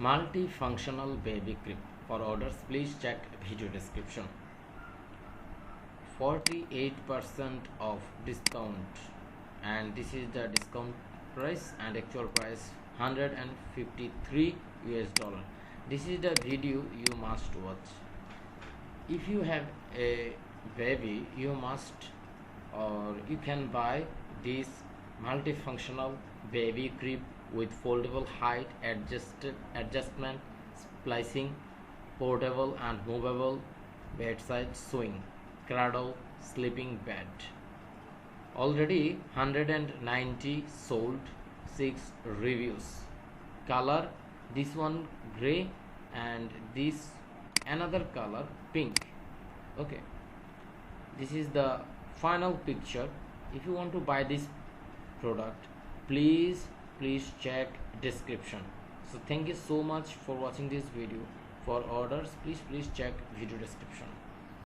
multifunctional baby crib. For orders, please check video description. 48% of discount, and this is the discount price, and actual price $153 US. This is the video you must watch. If you have a baby, you must or you can buy this multifunctional baby crib with foldable height adjustment, splicing, portable and movable bedside swing, cradle, sleeping bed. Already 190 sold, 6 reviews. Color, this one gray and this another color pink. Okay, this is the final picture. If you want to buy this product, please check description. So thank you so much for watching this video. For orders, please check video description.